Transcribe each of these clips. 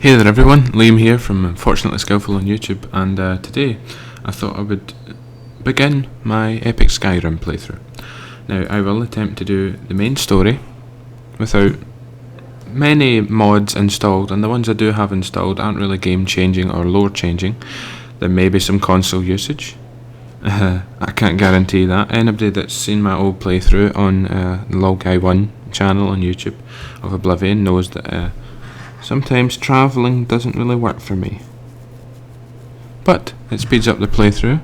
Hey there everyone, Liam here from Unfortunately Skillful on YouTube, and today I thought I would begin my epic Skyrim playthrough. Now I will attempt to do the main story without many mods installed, and the ones I do have installed aren't really game changing or lore changing. There may be some console usage. I can't guarantee that. Anybody that's seen my old playthrough on the Lol Guy 1 channel on YouTube of Oblivion knows that sometimes travelling doesn't really work for me. But it speeds up the playthrough,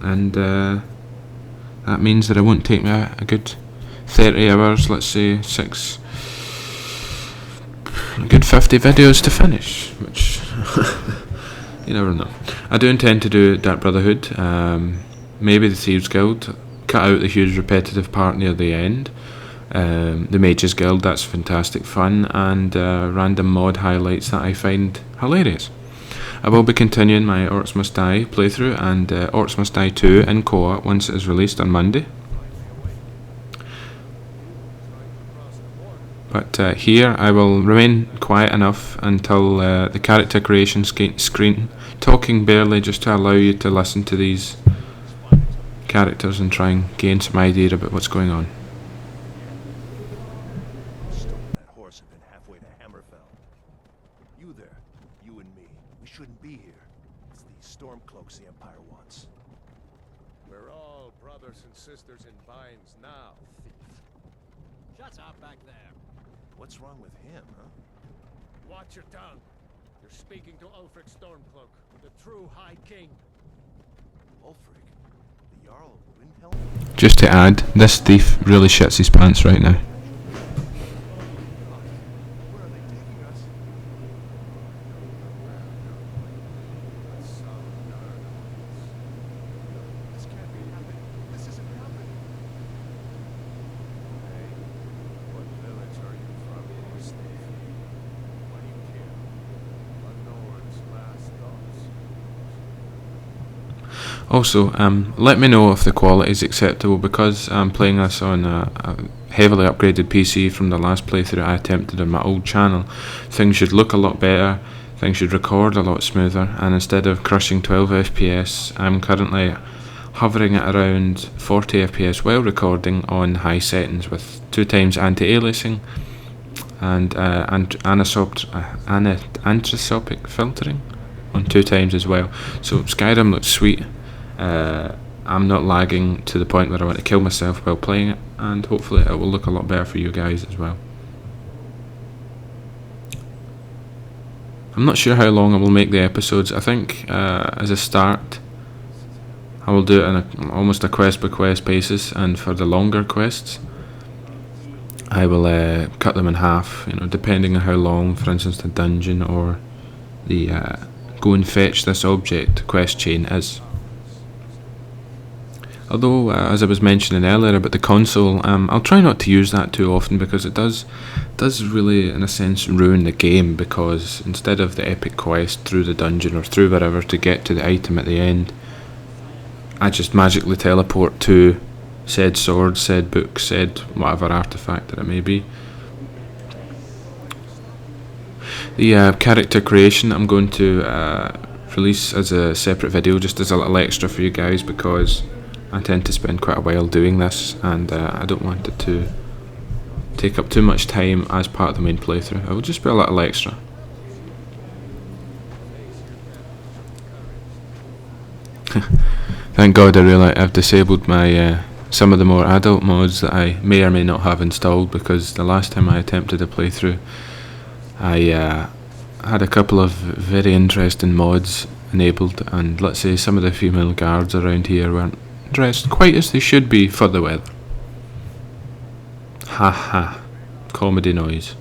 and that means that it won't take me a good 30 hours, let's say a good 50 videos to finish, which you never know. I do intend to do Dark Brotherhood, maybe the Thieves Guild, cut out the huge repetitive part near the end. The Mages Guild, that's fantastic fun, and random mod highlights that I find hilarious. I will be continuing my Orcs Must Die playthrough and Orcs Must Die 2 in co-op once it is released on Monday. But here I will remain quiet enough until the character creation screen, talking barely just to allow you to listen to these characters and try and gain some idea about what's going on. You and me. We shouldn't be here. It's these storm cloaks the Empire wants. We're all brothers and sisters in binds now, thief. Shut up back there. What's wrong with him, huh? Watch your tongue. You're speaking to Ulfric Stormcloak, the true High King. Ulfric? The Jarl of Windhelm? Just to add, this thief really shits his pants right now. Where are they taking us? This can't be happening. This isn't happening. Hey, what village are you from, horse thief? Why do you care? A Nord's last thoughts. Also, let me know if the quality is acceptable, because I'm playing this on a heavily upgraded PC from the last playthrough I attempted on my old channel. Things should look a lot better, things should record a lot smoother, and instead of crushing 12 FPS, I'm currently hovering at around 40 FPS while recording on high settings with 2 times anti-aliasing and anisotropic filtering on 2 times as well. So Skyrim looks sweet. I'm not lagging to the point where I want to kill myself while playing it, and hopefully it will look a lot better for you guys as well. I'm not sure how long I will make the episodes. I think as a start I will do it on almost a quest by quest basis, and for the longer quests I will cut them in half, depending on how long, for instance, the dungeon or the go and fetch this object quest chain is. Although, as I was mentioning earlier about the console, I'll try not to use that too often, because it does really, in a sense, ruin the game, because instead of the epic quest through the dungeon or through wherever to get to the item at the end, I just magically teleport to said sword, said book, said whatever artifact that it may be. The character creation I'm going to release as a separate video, just as a little extra for you guys, because I tend to spend quite a while doing this, and I don't want it to take up too much time as part of the main playthrough. It will just be a little extra. Thank God I've disabled my some of the more adult mods that I may or may not have installed, because the last time I attempted a playthrough I had a couple of very interesting mods enabled, and let's say some of the female guards around here weren't dressed quite as they should be for the weather. Ha ha. Comedy noise.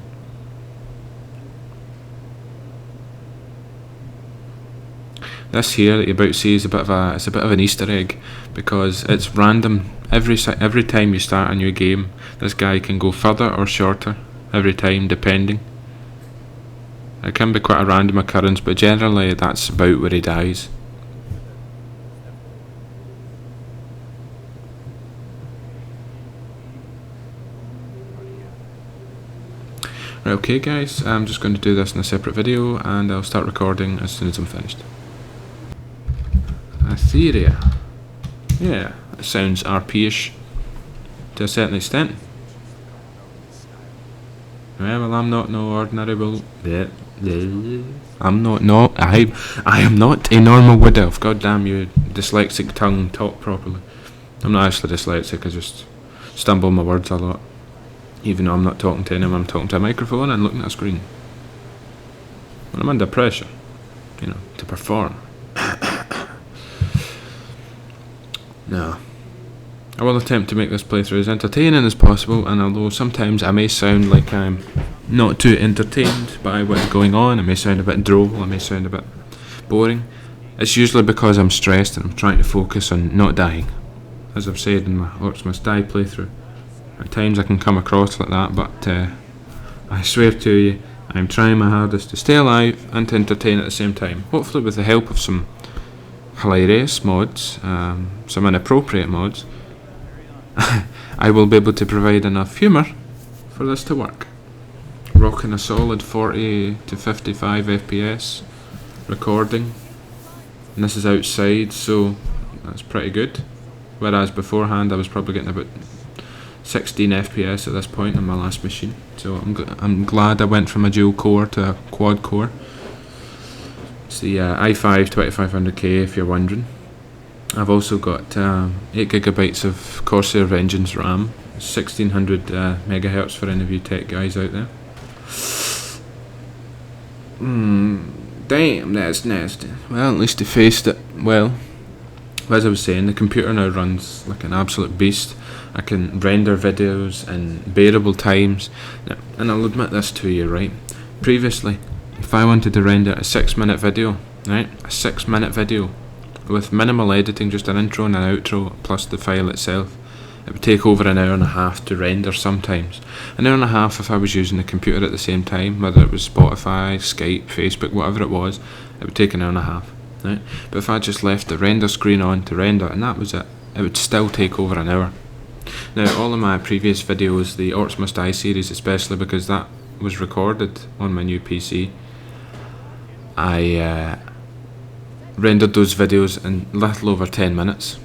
This here that you about to see is a bit of an Easter egg, because it's random. Every time you start a new game, this guy can go further or shorter every time, depending. It can be quite a random occurrence, but generally that's about where he dies. Right, okay guys, I'm just going to do this in a separate video and I'll start recording as soon as I'm finished. Etheria. Yeah, it sounds RP-ish to a certain extent. Well, I'm not no ordinary I'm not I am not a normal wood elf. God damn you, dyslexic tongue, talk properly. I'm not actually dyslexic, I just stumble my words a lot. Even though I'm not talking to anyone, I'm talking to a microphone and looking at a screen. When I'm under pressure, you know, to perform. No. I will attempt to make this playthrough as entertaining as possible, and although sometimes I may sound like I'm not too entertained by what's going on, I may sound a bit droll, I may sound a bit boring, it's usually because I'm stressed and I'm trying to focus on not dying. As I've said in my Orcs Must Die playthrough, at times I can come across like that, but I swear to you, I'm trying my hardest to stay alive and to entertain at the same time. Hopefully with the help of some hilarious mods, some inappropriate mods, I will be able to provide enough humour for this to work. Rocking a solid 40 to 55 FPS recording, and this is outside, so that's pretty good. Whereas beforehand I was probably getting about 16 FPS at this point on my last machine, so I'm glad I went from a dual core to a quad core. It's the i5 2500K if you're wondering. I've also got 8GB of Corsair Vengeance RAM, 1600 megahertz for any of you tech guys out there. Damn, that's nasty. Well, at least they faced it well. As I was saying, the computer now runs like an absolute beast. I can render videos in bearable times. Now, and I'll admit this to you, right? Previously, if I wanted to render a 6-minute video, right? A 6-minute video with minimal editing, just an intro and an outro plus the file itself, it would take over an hour and a half to render sometimes. An hour and a half if I was using the computer at the same time, whether it was Spotify, Skype, Facebook, whatever it was, it would take an hour and a half. Right? But if I just left the render screen on to render and that was it, it would still take over an hour. Now all of my previous videos, the Orcs Must Die series especially, because that was recorded on my new PC, I rendered those videos in little over 10 minutes.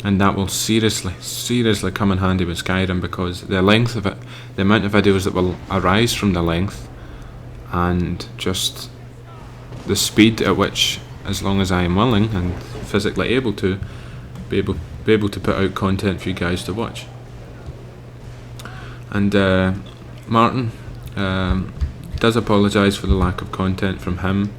And that will seriously come in handy with Skyrim, because the length of it, the amount of videos that will arise from the length, and just the speed at which, as long as I am willing and physically able to, be able to put out content for you guys to watch. And Martin does apologise for the lack of content from him,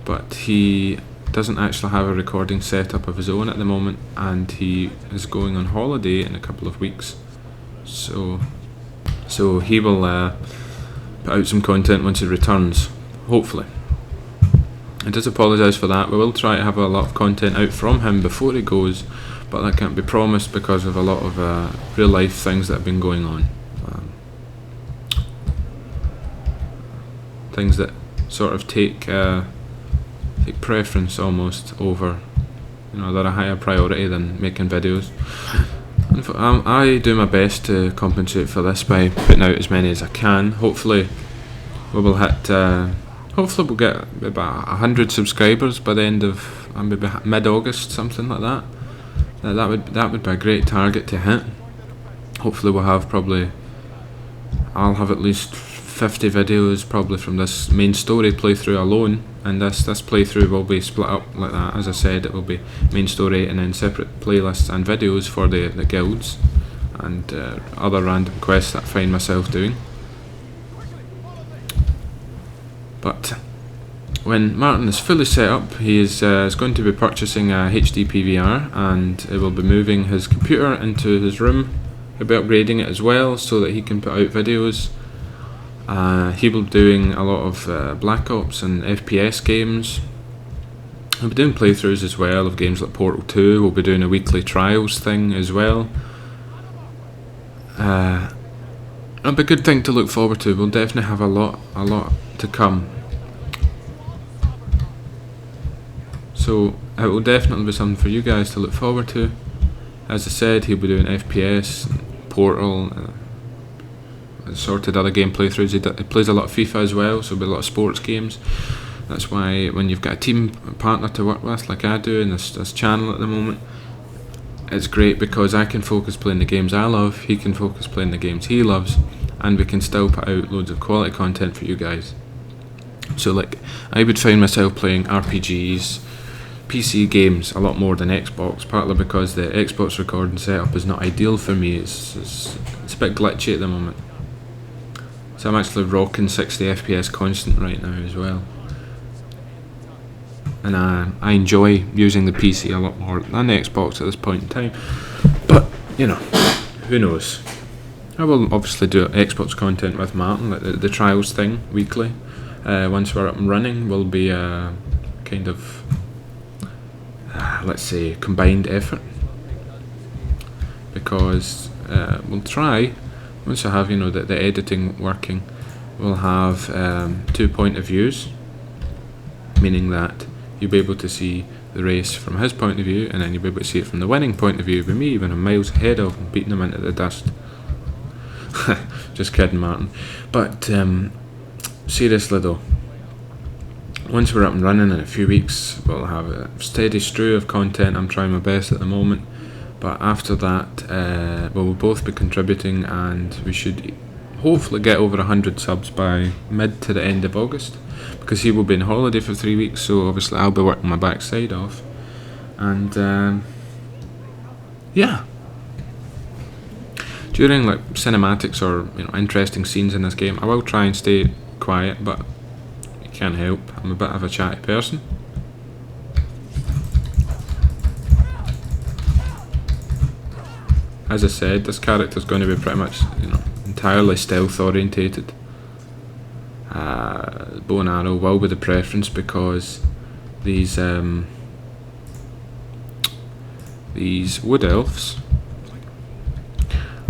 but he doesn't actually have a recording setup of his own at the moment, and he is going on holiday in a couple of weeks, so he will put out some content once he returns, hopefully. I does apologise for that. We will try to have a lot of content out from him before he goes, but that can't be promised because of a lot of real life things that have been going on, things that sort of take preference almost over, you know, they're a higher priority than making videos. And I do my best to compensate for this by putting out as many as I can. Hopefully we will hit hopefully we'll get about 100 subscribers by the end of maybe mid-August, something like that. That would be a great target to hit. Hopefully we'll have I'll have at least 50 videos probably from this main story playthrough alone, and this playthrough will be split up like that. As I said, it will be main story and then separate playlists and videos for the guilds and other random quests that I find myself doing. But when Martin is fully set up, he is going to be purchasing a HD PVR, and he will be moving his computer into his room. He'll be upgrading it as well so that he can put out videos. He will be doing a lot of Black Ops and FPS games. He'll be doing playthroughs as well of games like Portal 2. We'll be doing a weekly trials thing as well. It'll be a good thing to look forward to. We'll definitely have a lot to come. So it will definitely be something for you guys to look forward to. As I said, he'll be doing FPS, Portal, sorted other game playthroughs. He plays a lot of FIFA as well, so there'll be a lot of sports games. That's why when you've got a team partner to work with, like I do in this channel at the moment, it's great because I can focus playing the games I love, he can focus playing the games he loves, and we can still put out loads of quality content for you guys. So like, I would find myself playing RPGs, PC games a lot more than Xbox, partly because the Xbox recording setup is not ideal for me. It's a bit glitchy at the moment. So I'm actually rocking 60 FPS constant right now as well. And I enjoy using the PC a lot more than the Xbox at this point in time. But, you know, who knows. I will obviously do Xbox content with Martin, like the trials thing, weekly. Once we're up and running, will be a kind of, let's say, combined effort. Because we'll try, once I have, you know, the editing working, we'll have 2 point of views, meaning that you'll be able to see the race from his point of view, and then you'll be able to see it from the winning point of view with me when I'm miles ahead of him, beating him into the dust. Just kidding, Martin. But seriously though, once we're up and running in a few weeks, we'll have a steady stream of content. I'm trying my best at the moment, but after that we'll both be contributing, and we should hopefully get over 100 subs by mid to the end of August, because he will be on holiday for 3 weeks, so obviously I'll be working my backside off. And yeah, during like cinematics or, you know, interesting scenes in this game, I will try and stay quiet, but you can't help, I'm a bit of a chatty person. As I said, this character's going to be pretty much, you know, entirely stealth orientated. Bow and arrow will be the preference, because these wood elves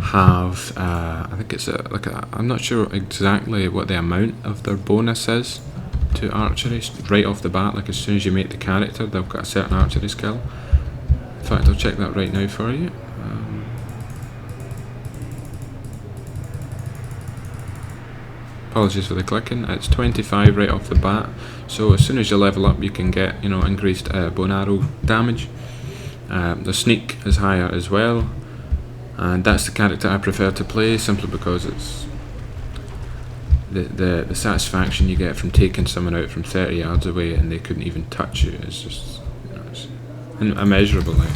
have, I think it's I'm not sure exactly what the amount of their bonus is to archery right off the bat. Like as soon as you make the character, they've got a certain archery skill. In fact, I'll check that right now for you. Apologies for the clicking. It's 25 right off the bat, so as soon as you level up you can get, you know, increased bow and arrow damage. The sneak is higher as well, and that's the character I prefer to play, simply because it's the satisfaction you get from taking someone out from 30 yards away and they couldn't even touch you is just, you know, it's immeasurable. Like,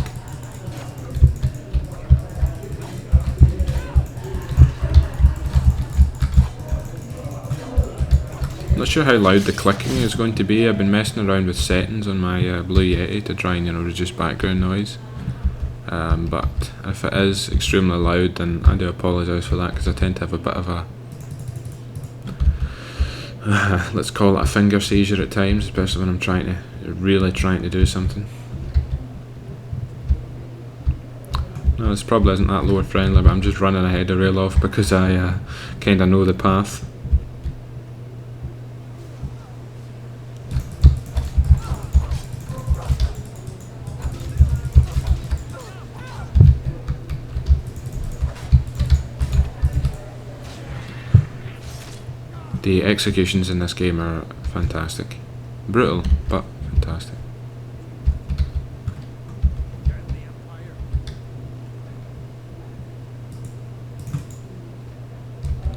I'm not sure how loud the clicking is going to be. I've been messing around with settings on my Blue Yeti to try and, you know, reduce background noise. But if it is extremely loud, then I do apologise for that, because I tend to have a bit of a let's call it a finger seizure at times, especially when I'm really trying to do something. No, this probably isn't that lower friendly, but I'm just running ahead of rail off because I kind of know the path. The executions in this game are fantastic. Brutal, but fantastic.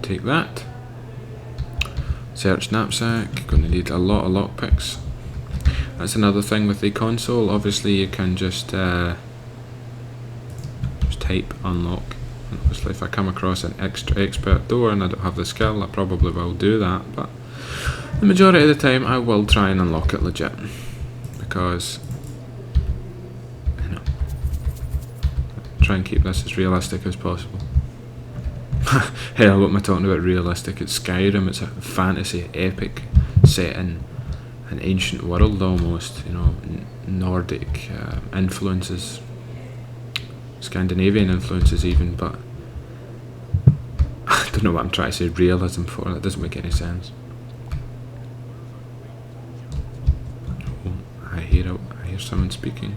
Take that. Search knapsack. Going to need a lot of lockpicks. That's another thing with the console. Obviously you can just type unlock. Obviously if I come across an extra expert door and I don't have the skill, I probably will do that, but the majority of the time I will try and unlock it legit, because, you know, try and keep this as realistic as possible. Hell, what am I talking about realistic? It's Skyrim. It's a fantasy epic set in an ancient world almost, you know, Nordic influences, Scandinavian influences even, but I don't know what I'm trying to say realism for. That doesn't make any sense. Oh, I hear someone speaking.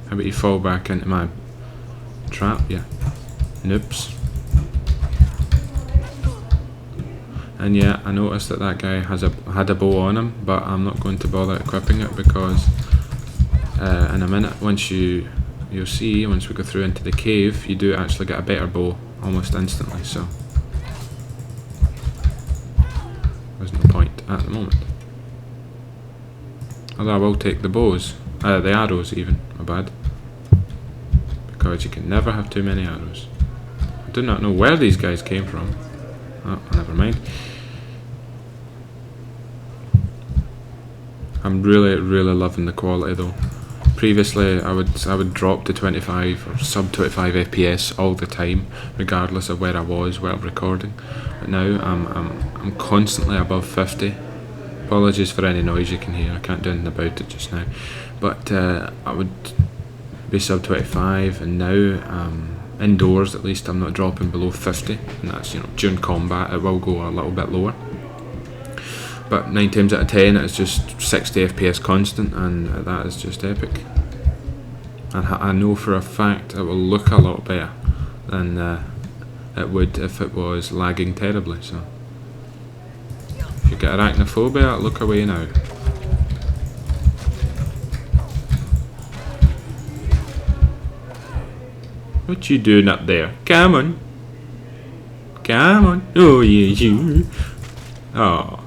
How about you fall back into my trap? Yeah. Noobs. And yeah, I noticed that that guy had a bow on him, but I'm not going to bother equipping it because in a minute, you'll see once we go through into the cave, you do actually get a better bow almost instantly. So there's no point at the moment. Although I will take the bows, the arrows even. My bad, because you can never have too many arrows. I do not know where these guys came from. Oh, never mind. I'm really loving the quality though. Previously I would drop to 25 or sub 25 FPS all the time, regardless of where I was while recording. But now I'm constantly above 50. Apologies for any noise you can hear, I can't do anything about it just now. But I would be sub 25, and now indoors at least I'm not dropping below 50, and that's, you know, during combat it will go a little bit lower. But 9 times out of 10 it's just 60 FPS constant, and that is just epic. And I know for a fact it will look a lot better than it would if it was lagging terribly. So if you get arachnophobia, look away now. What you doing up there? Come on. Come on. Oh yeah, you. Oh.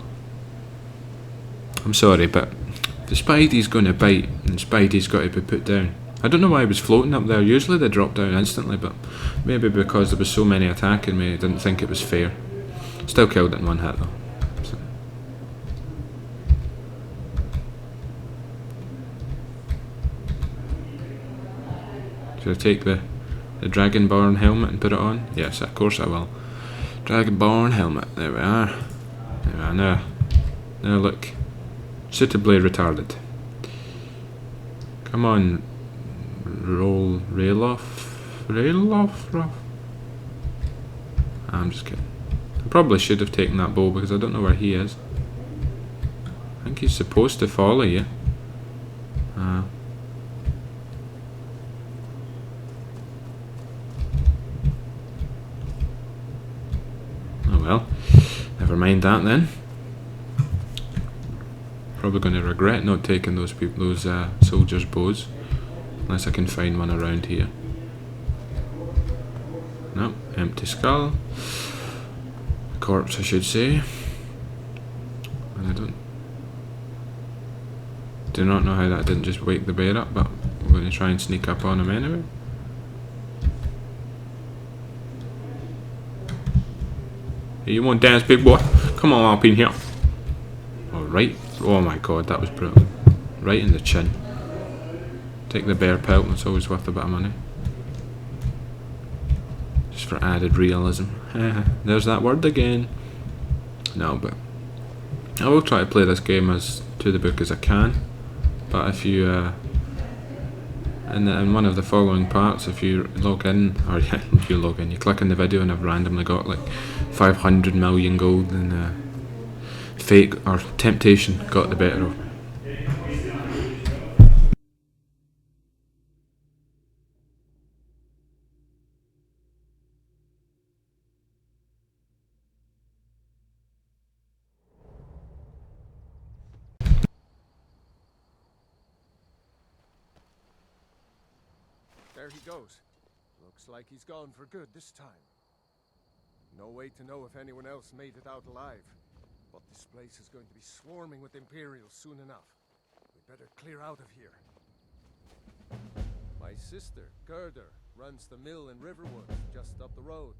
I'm sorry, but the Spidey's gonna bite, and Spidey's got to be put down. I don't know why he was floating up there. Usually they drop down instantly, but maybe because there was so many attacking me, I didn't think it was fair. Still killed it in one hit though. So. Should I take the Dragonborn helmet and put it on? Yes, of course I will. Dragonborn helmet. There we are. There we are now. Now look. Suitably retarded. Come on. Rail off. I'm just kidding. I probably should have taken that bow because I don't know where he is. I think he's supposed to follow you. Oh well. Never mind that then. Probably going to regret not taking those soldiers' bows, unless I can find one around here. No, empty skull. Corpse, I should say. And I do not know how that didn't just wake the bear up, but we're going to try and sneak up on him anyway. Hey, you want dance, big boy? Come on up in here. Alright. Oh my god, that was brutal. Right in the chin. Take the bear pelt, it's always worth a bit of money. Just for added realism. There's that word again. No, but I will try to play this game as to the book as I can. But if you, in one of the following parts, if you log in, or if you log in, you click on the video and I've randomly got like 500 million gold, and fate or temptation got the better of me. There he goes. Looks like he's gone for good this time. No way to know if anyone else made it out alive. But this place is going to be swarming with Imperials soon enough. We better clear out of here. My sister, Gerder, runs the mill in Riverwood, just up the road.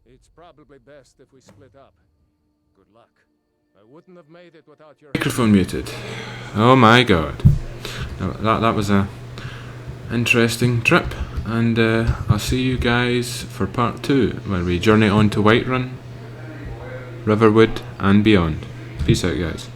It's probably best if we split up. Good luck. I wouldn't have made it without your... Microphone muted. Oh my god. That was a interesting trip. And I'll see you guys for part 2, where we journey on to Whiterun, Riverwood and beyond. Peace out, guys.